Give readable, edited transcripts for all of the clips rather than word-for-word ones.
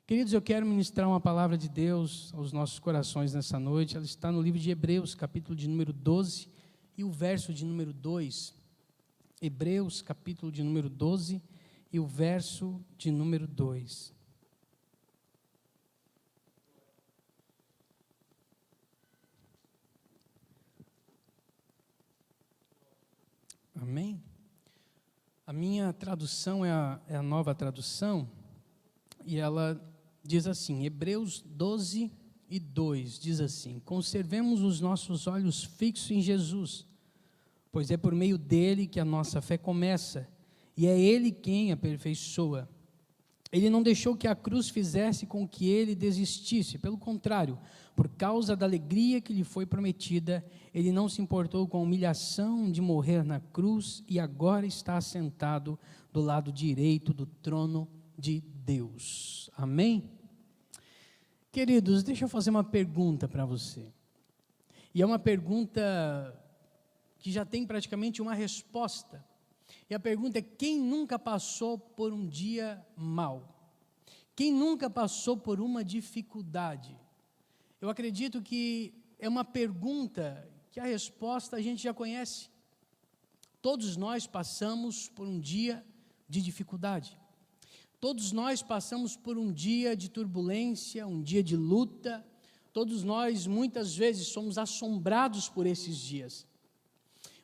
Queridos, eu quero ministrar uma palavra de Deus aos nossos corações nessa noite. Ela está no livro de Hebreus, capítulo de número 12 e o verso de número 2. Hebreus, capítulo de número 12 e o verso de número 2. Amém? A minha tradução é a nova tradução, e ela diz assim, Hebreus 12 e 2, diz assim: conservemos os nossos olhos fixos em Jesus, pois é por meio dele que a nossa fé começa, e é ele quem aperfeiçoa. Ele não deixou que a cruz fizesse com que ele desistisse, pelo contrário, por causa da alegria que lhe foi prometida, ele não se importou com a humilhação de morrer na cruz e agora está assentado do lado direito do trono de Deus. Amém? Queridos, deixa eu fazer uma pergunta para você. E é uma pergunta que já tem praticamente uma resposta. E a pergunta é: quem nunca passou por um dia mau? Quem nunca passou por uma dificuldade? Eu acredito que é uma pergunta que a resposta a gente já conhece. Todos nós passamos por um dia de dificuldade. Todos nós passamos por um dia de turbulência, um dia de luta. Todos nós, muitas vezes, somos assombrados por esses dias.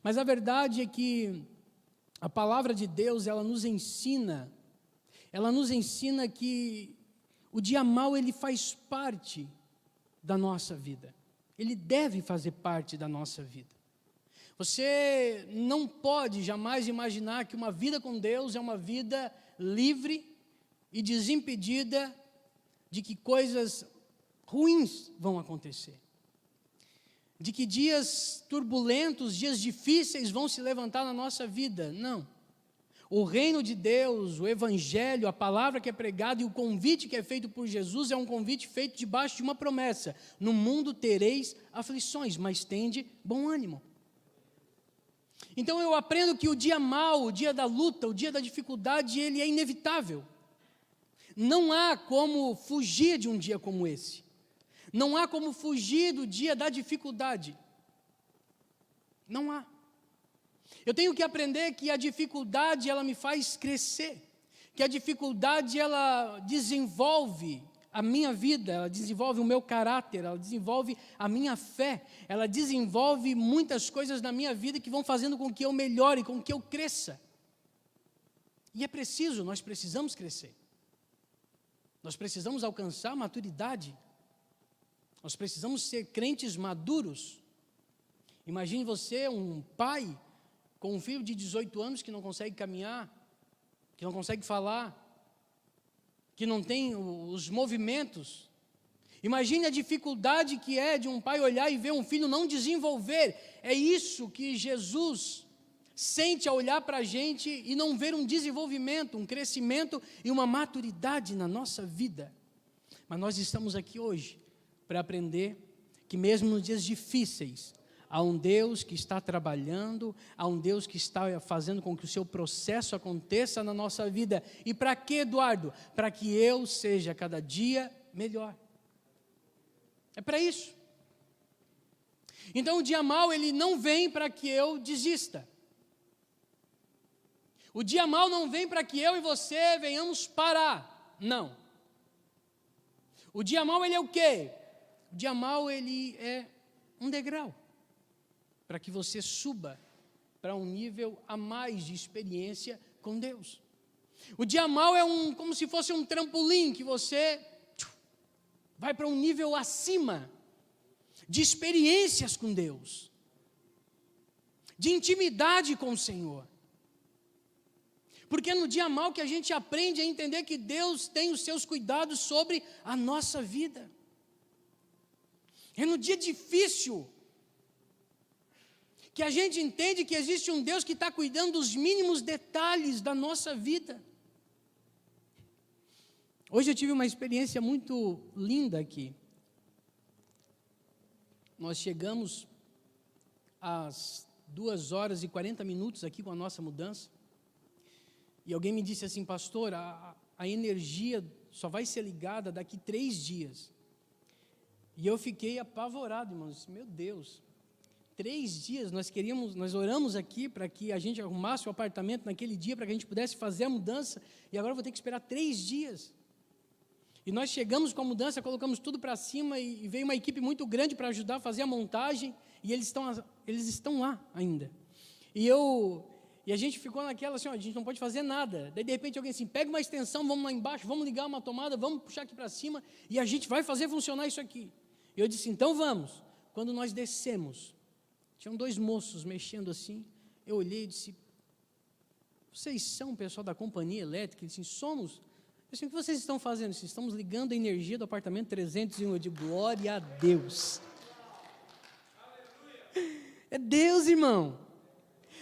Mas a verdade é que a palavra de Deus, ela nos ensina que o dia mau, ele faz parte da nossa vida. Ele deve fazer parte da nossa vida. Você não pode jamais imaginar que uma vida com Deus é uma vida livre e desimpedida de que coisas ruins vão acontecer. De que dias turbulentos, dias difíceis vão se levantar na nossa vida. Não. O reino de Deus, o evangelho, a palavra que é pregada e o convite que é feito por Jesus é um convite feito debaixo de uma promessa. No mundo tereis aflições, mas tende bom ânimo. Então eu aprendo que o dia mau, o dia da luta, o dia da dificuldade, ele é inevitável. Não há como fugir de um dia como esse. Não há como fugir do dia da dificuldade. Não há. Eu tenho que aprender que a dificuldade, ela me faz crescer. Que a dificuldade, ela desenvolve a minha vida, ela desenvolve o meu caráter, ela desenvolve a minha fé, ela desenvolve muitas coisas na minha vida que vão fazendo com que eu melhore, com que eu cresça. E é preciso, nós precisamos crescer. Nós precisamos alcançar maturidade. Nós precisamos ser crentes maduros. Imagine você, um pai, com um filho de 18 anos que não consegue caminhar, que não consegue falar, que não tem os movimentos. Imagine a dificuldade que é de um pai olhar e ver um filho não desenvolver. É isso que Jesus sente ao olhar para a gente e não ver um desenvolvimento, um crescimento e uma maturidade na nossa vida. Mas nós estamos aqui hoje para aprender que mesmo nos dias difíceis, há um Deus que está trabalhando, há um Deus que está fazendo com que o seu processo aconteça na nossa vida. E para quê, Eduardo? Para que eu seja cada dia melhor. É para isso. Então o dia mau, ele não vem para que eu desista. O dia mau não vem para que eu e você venhamos parar. Não. O dia mau, ele é o quê? O dia mau, ele é um degrau para que você suba para um nível a mais de experiência com Deus. O dia mau é como se fosse um trampolim que você vai para um nível acima de experiências com Deus, de intimidade com o Senhor. Porque é no dia mau que a gente aprende a entender que Deus tem os seus cuidados sobre a nossa vida. É no dia difícil que a gente entende que existe um Deus que está cuidando dos mínimos detalhes da nossa vida. Hoje eu tive uma experiência muito linda aqui. Nós chegamos às 2h40 aqui com a nossa mudança. E alguém me disse assim: pastor, a energia só vai ser ligada daqui 3 dias. E eu fiquei apavorado, irmãos. Meu Deus, 3 dias, nós oramos aqui para que a gente arrumasse o apartamento naquele dia, para que a gente pudesse fazer a mudança, e agora eu vou ter que esperar 3 dias. E nós chegamos com a mudança, colocamos tudo para cima, e veio uma equipe muito grande para ajudar a fazer a montagem, e eles estão lá ainda. E a gente ficou naquela assim, ó, a gente não pode fazer nada. Daí de repente alguém assim, pega uma extensão, vamos lá embaixo, vamos ligar uma tomada, vamos puxar aqui para cima, e a gente vai fazer funcionar isso aqui. E eu disse, então vamos. Quando nós descemos, tinham 2 moços mexendo assim, eu olhei e disse, vocês são o pessoal da companhia elétrica? Eles disse, somos. Eu disse, o que vocês estão fazendo? Disse, estamos ligando a energia do apartamento 301. Eu digo, glória a Deus. É Deus, irmão.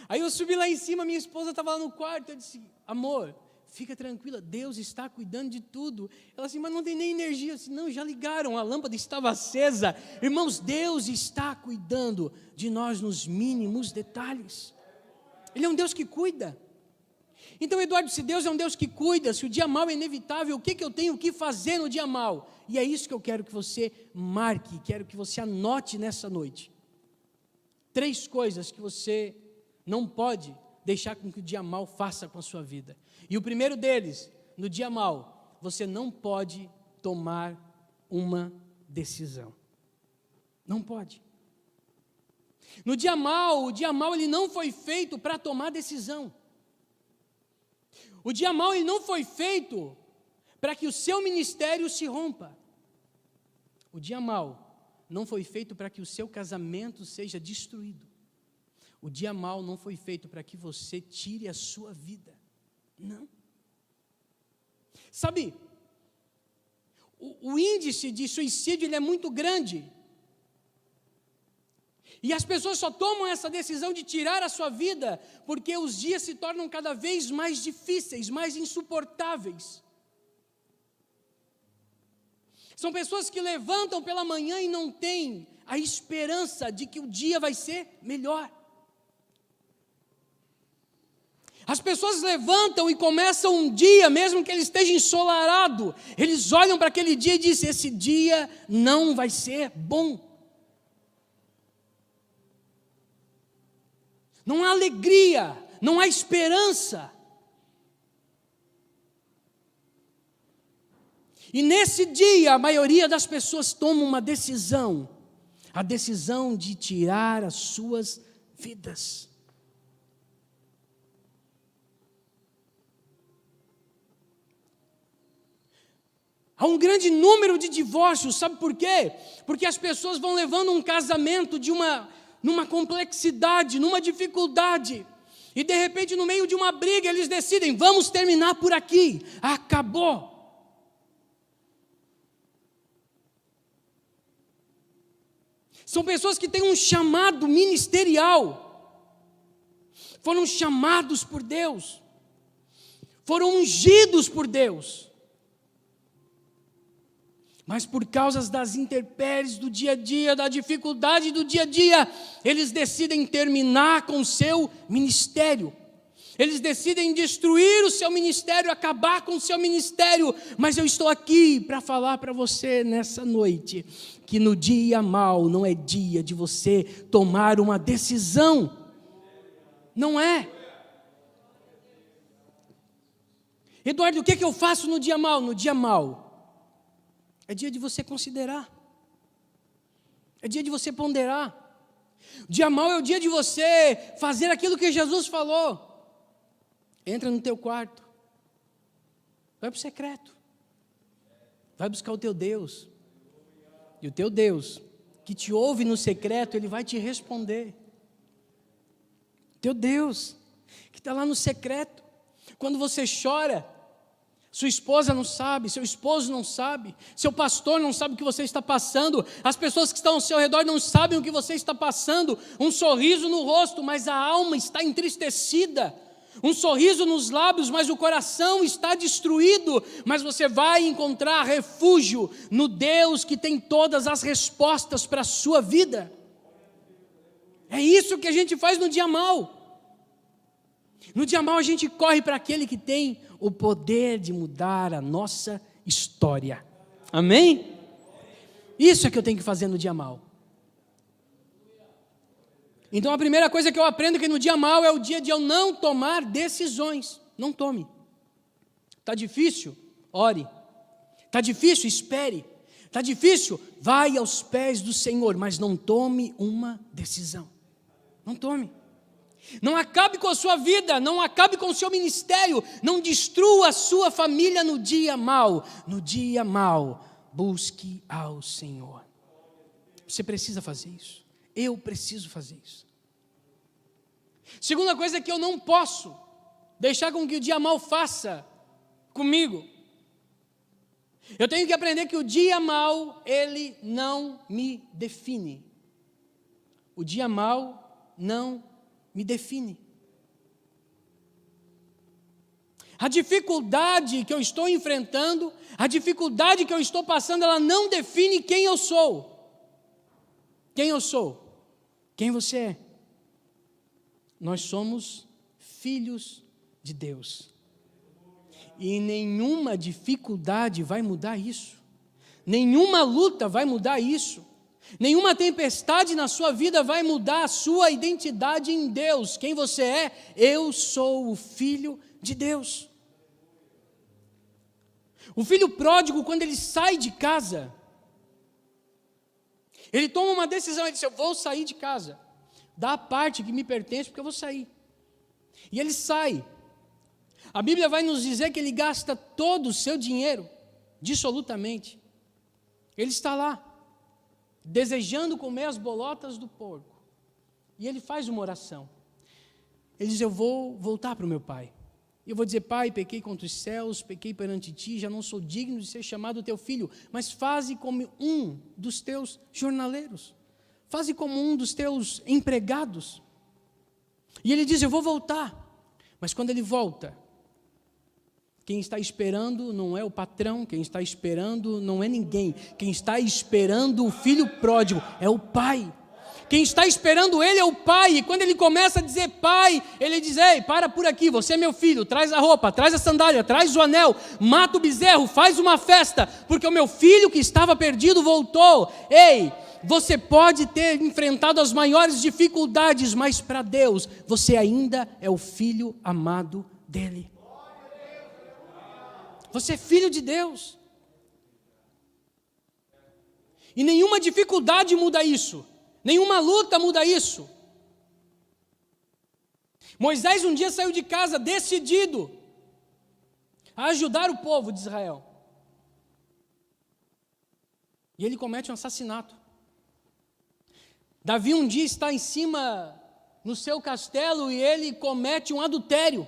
Aí eu subi lá em cima, minha esposa estava lá no quarto, eu disse, amor, fica tranquila, Deus está cuidando de tudo. Ela disse, mas não tem nem energia. Eu disse, não, já ligaram, a lâmpada estava acesa. Irmãos, Deus está cuidando de nós nos mínimos detalhes. Ele é um Deus que cuida. Então, Eduardo, se Deus é um Deus que cuida, se o dia mau é inevitável, o que eu tenho que fazer no dia mau? E é isso que eu quero que você marque, quero que você anote nessa noite. 3 coisas que você não pode deixar com que o dia mau faça com a sua vida. E o primeiro deles, no dia mau, você não pode tomar uma decisão. Não pode. No dia mau, o dia mau ele não foi feito para tomar decisão. O dia mau ele não foi feito para que o seu ministério se rompa. O dia mau não foi feito para que o seu casamento seja destruído. O dia mau não foi feito para que você tire a sua vida. Não. Sabe, o índice de suicídio ele é muito grande. E as pessoas só tomam essa decisão de tirar a sua vida porque os dias se tornam cada vez mais difíceis, mais insuportáveis. São pessoas que levantam pela manhã e não têm a esperança de que o dia vai ser melhor. As pessoas levantam e começam um dia, mesmo que ele esteja ensolarado, eles olham para aquele dia e dizem, esse dia não vai ser bom. Não há alegria, não há esperança. E nesse dia, a maioria das pessoas toma uma decisão, a decisão de tirar as suas vidas. Há um grande número de divórcios, sabe por quê? Porque as pessoas vão levando um casamento numa complexidade, numa dificuldade, e de repente no meio de uma briga eles decidem, vamos terminar por aqui, acabou. São pessoas que têm um chamado ministerial, foram chamados por Deus, foram ungidos por Deus, mas por causa das intempéries do dia a dia, da dificuldade do dia a dia, eles decidem terminar com o seu ministério. Eles decidem destruir o seu ministério, acabar com o seu ministério. Mas eu estou aqui para falar para você nessa noite, que no dia mau não é dia de você tomar uma decisão. Não é. Eduardo, o que eu faço no dia mau? No dia mau é dia de você considerar. É dia de você ponderar. O dia mau é o dia de você fazer aquilo que Jesus falou. Entra no teu quarto. Vai para o secreto. Vai buscar o teu Deus. E o teu Deus, que te ouve no secreto, Ele vai te responder. Teu Deus, que está lá no secreto. Quando você chora, sua esposa não sabe, seu esposo não sabe, seu pastor não sabe o que você está passando, as pessoas que estão ao seu redor não sabem o que você está passando, um sorriso no rosto, mas a alma está entristecida, um sorriso nos lábios, mas o coração está destruído, mas você vai encontrar refúgio no Deus que tem todas as respostas para a sua vida. É isso que a gente faz no dia mau. No dia mau a gente corre para aquele que tem o poder de mudar a nossa história. Amém? Isso é que eu tenho que fazer no dia mau. Então a primeira coisa que eu aprendo é que no dia mau é o dia de eu não tomar decisões. Não tome. Está difícil? Ore. Está difícil? Espere. Está difícil? Vai aos pés do Senhor, mas não tome uma decisão. Não tome. Não acabe com a sua vida, não acabe com o seu ministério, não destrua a sua família no dia mau. No dia mau, busque ao Senhor. Você precisa fazer isso. Eu preciso fazer isso. Segunda coisa é que eu não posso deixar com que o dia mau faça comigo. Eu tenho que aprender que o dia mau, ele não me define. O dia mau não me define. A dificuldade que eu estou enfrentando, a dificuldade que eu estou passando, ela não define quem eu sou. Quem eu sou? Quem você é? Nós somos filhos de Deus. E nenhuma dificuldade vai mudar isso. Nenhuma luta vai mudar isso. Nenhuma tempestade na sua vida vai mudar a sua identidade em Deus. Quem você é? Eu sou o filho de Deus. O filho pródigo, quando ele sai de casa, ele toma uma decisão, ele diz, eu vou sair de casa. Dá a parte que me pertence, porque eu vou sair. E ele sai. A Bíblia vai nos dizer que ele gasta todo o seu dinheiro, dissolutamente. Ele está lá, desejando comer as bolotas do porco. E ele faz uma oração. Ele diz, eu vou voltar para o meu pai. E eu vou dizer, pai, pequei contra os céus, pequei perante ti, já não sou digno de ser chamado teu filho, mas faze como um dos teus jornaleiros. Faze como um dos teus empregados. E ele diz, eu vou voltar. Mas quando ele volta, quem está esperando não é o patrão, quem está esperando não é ninguém. Quem está esperando o filho pródigo é o pai. Quem está esperando ele é o pai. E quando ele começa a dizer pai, ele diz, ei, para por aqui, você é meu filho, traz a roupa, traz a sandália, traz o anel, mata o bezerro, faz uma festa, porque o meu filho que estava perdido voltou. Ei, você pode ter enfrentado as maiores dificuldades, mas para Deus, você ainda é o filho amado dele. Você é filho de Deus. E nenhuma dificuldade muda isso. Nenhuma luta muda isso. Moisés um dia saiu de casa decidido a ajudar o povo de Israel. E ele comete um assassinato. Davi um dia está em cima no seu castelo e ele comete um adultério.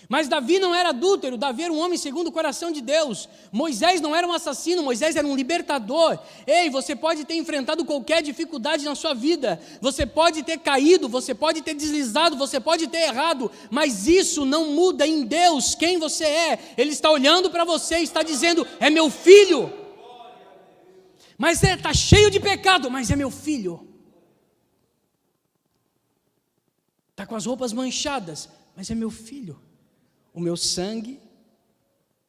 Mas Davi não era adúltero, Davi era um homem segundo o coração de Deus. Moisés não era um assassino, Moisés era um libertador. Ei, você pode ter enfrentado qualquer dificuldade na sua vida, você pode ter caído, você pode ter deslizado, você pode ter errado, mas isso não muda em Deus quem você é. Ele está olhando para você e está dizendo, é meu filho. Mas está cheio de pecado, mas é meu filho. Está com as roupas manchadas, mas é meu filho. O meu sangue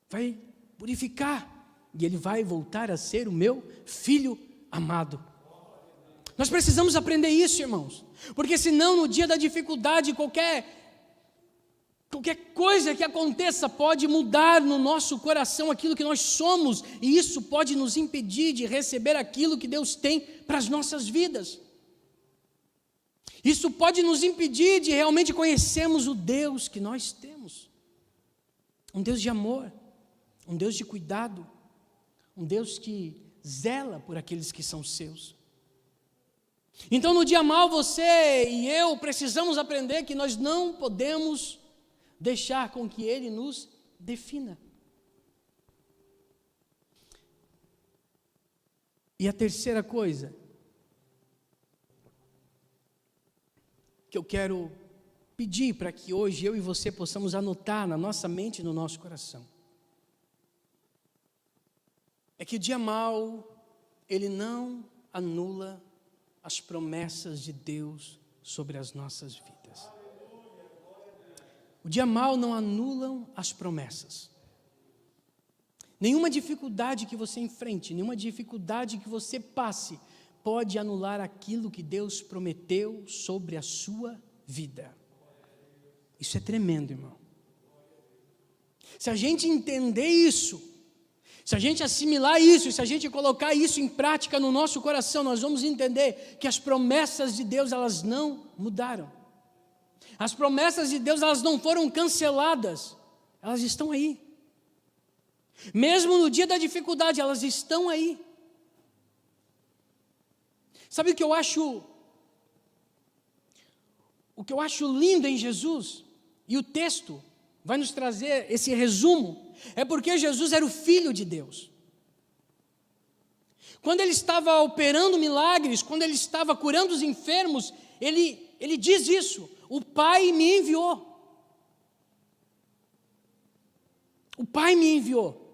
vai purificar e ele vai voltar a ser o meu filho amado. Nós precisamos aprender isso, irmãos, porque senão no dia da dificuldade qualquer coisa que aconteça pode mudar no nosso coração aquilo que nós somos, e isso pode nos impedir de receber aquilo que Deus tem para as nossas vidas. Isso pode nos impedir de realmente conhecermos o Deus que nós temos. Um Deus de amor, um Deus de cuidado, um Deus que zela por aqueles que são seus. Então no dia mau você e eu precisamos aprender que nós não podemos deixar com que Ele nos defina. E a terceira coisa que eu quero pedir para que hoje eu e você possamos anotar na nossa mente e no nosso coração é que o dia mau, ele não anula as promessas de Deus sobre as nossas vidas. O dia mau não anula as promessas. Nenhuma dificuldade que você enfrente, nenhuma dificuldade que você passe, pode anular aquilo que Deus prometeu sobre a sua vida. Isso é tremendo, irmão. Se a gente entender isso, se a gente assimilar isso, se a gente colocar isso em prática no nosso coração, nós vamos entender que as promessas de Deus, elas não mudaram. As promessas de Deus, elas não foram canceladas, elas estão aí. Mesmo no dia da dificuldade, elas estão aí. Sabe o que eu acho lindo em Jesus? E o texto vai nos trazer esse resumo. É porque Jesus era o Filho de Deus. Quando Ele estava operando milagres, quando Ele estava curando os enfermos, Ele diz isso: o Pai me enviou. O Pai me enviou.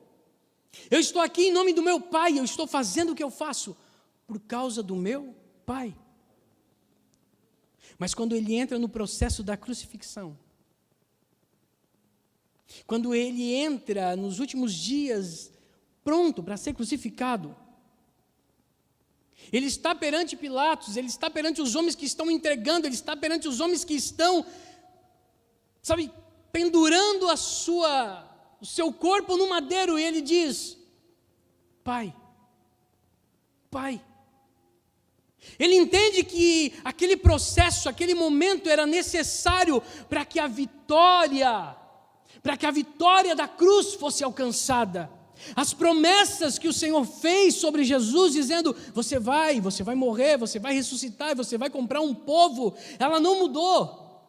Eu estou aqui em nome do meu Pai, eu estou fazendo o que eu faço por causa do meu Pai. Mas quando Ele entra no processo da crucifixão, quando Ele entra nos últimos dias, pronto para ser crucificado, Ele está perante Pilatos, Ele está perante os homens que estão entregando, Ele está perante os homens que estão, pendurando o seu corpo no madeiro, e Ele diz: Pai, Pai. Ele entende que aquele processo, aquele momento era necessário para que a vitória da cruz fosse alcançada. As promessas que o Senhor fez sobre Jesus, dizendo: você vai morrer, você vai ressuscitar, e você vai comprar um povo, ela não mudou,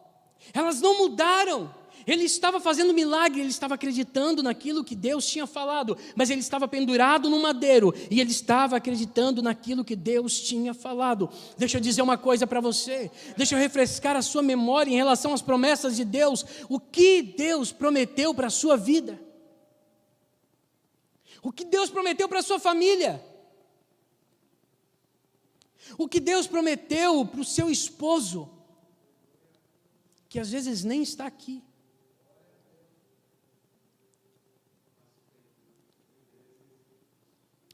elas não mudaram. Ele estava fazendo milagre, ele estava acreditando naquilo que Deus tinha falado, mas ele estava pendurado no madeiro, e ele estava acreditando naquilo que Deus tinha falado. Deixa eu dizer uma coisa para você, deixa eu refrescar a sua memória em relação às promessas de Deus. O que Deus prometeu para a sua vida? O que Deus prometeu para a sua família? O que Deus prometeu para o seu esposo, que às vezes nem está aqui?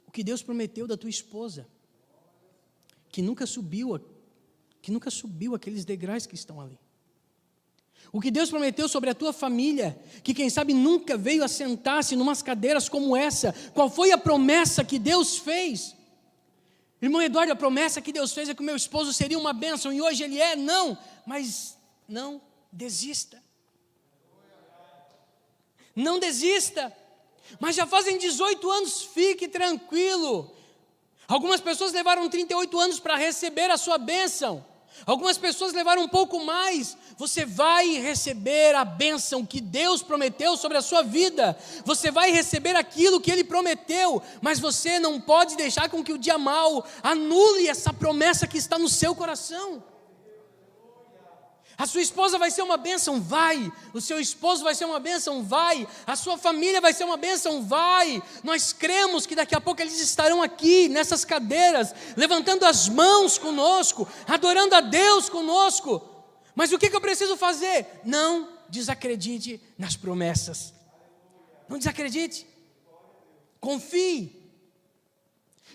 O que Deus prometeu da tua esposa, que nunca subiu aqueles degraus que estão ali? O que Deus prometeu sobre a tua família, que quem sabe nunca veio assentar-se em umas cadeiras como essa? Qual foi a promessa que Deus fez? Irmão Eduardo, a promessa que Deus fez é que o meu esposo seria uma bênção, e hoje ele é. Não, mas não desista. Não desista. Mas já fazem 18 anos, fique tranquilo. Algumas pessoas levaram 38 anos para receber a sua bênção. Algumas pessoas levaram um pouco mais. Você vai receber a bênção que Deus prometeu sobre a sua vida. Você vai receber aquilo que Ele prometeu. Mas você não pode deixar com que o dia mau anule essa promessa que está no seu coração. A sua esposa vai ser uma bênção? Vai. O seu esposo vai ser uma bênção? Vai. A sua família vai ser uma bênção? Vai. Nós cremos que daqui a pouco eles estarão aqui, nessas cadeiras, levantando as mãos conosco, adorando a Deus conosco. Mas o que eu preciso fazer? Não desacredite nas promessas. Não desacredite. Confie.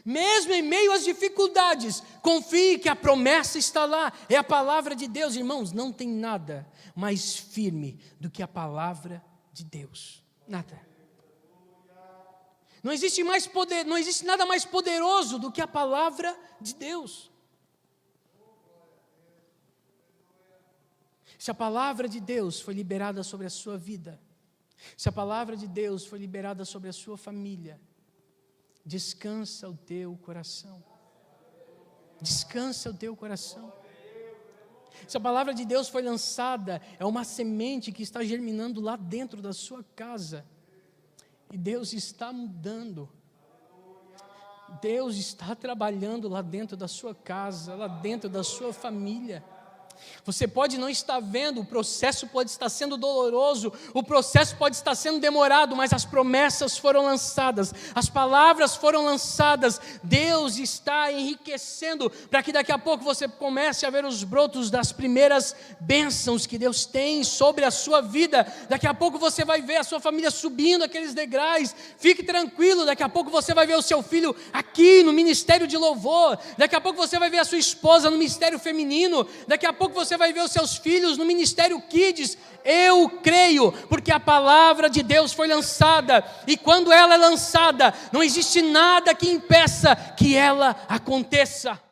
Mesmo em meio às dificuldades, confie que a promessa está lá, é a palavra de Deus. Irmãos, não tem nada mais firme do que a palavra de Deus. Nada. Não existe nada mais poderoso do que a palavra de Deus. Se a palavra de Deus foi liberada sobre a sua vida, se a palavra de Deus foi liberada sobre a sua família, descansa o teu coração. Descansa o teu coração. Se a palavra de Deus foi lançada, é uma semente que está germinando lá dentro da sua casa. E Deus está mudando. Deus está trabalhando lá dentro da sua casa, lá dentro da sua família. Você pode não estar vendo, o processo pode estar sendo doloroso, o processo pode estar sendo demorado, mas as promessas foram lançadas, as palavras foram lançadas. Deus está enriquecendo para que daqui a pouco você comece a ver os brotos das primeiras bênçãos que Deus tem sobre a sua vida. Daqui a pouco você vai ver a sua família subindo aqueles degraus. Fique tranquilo, daqui a pouco você vai ver o seu filho aqui no ministério de louvor. Daqui a pouco você vai ver a sua esposa no ministério feminino. Daqui a pouco você vai ver os seus filhos no ministério Kids. Eu creio, porque a palavra de Deus foi lançada, e quando ela é lançada, não existe nada que impeça que ela aconteça.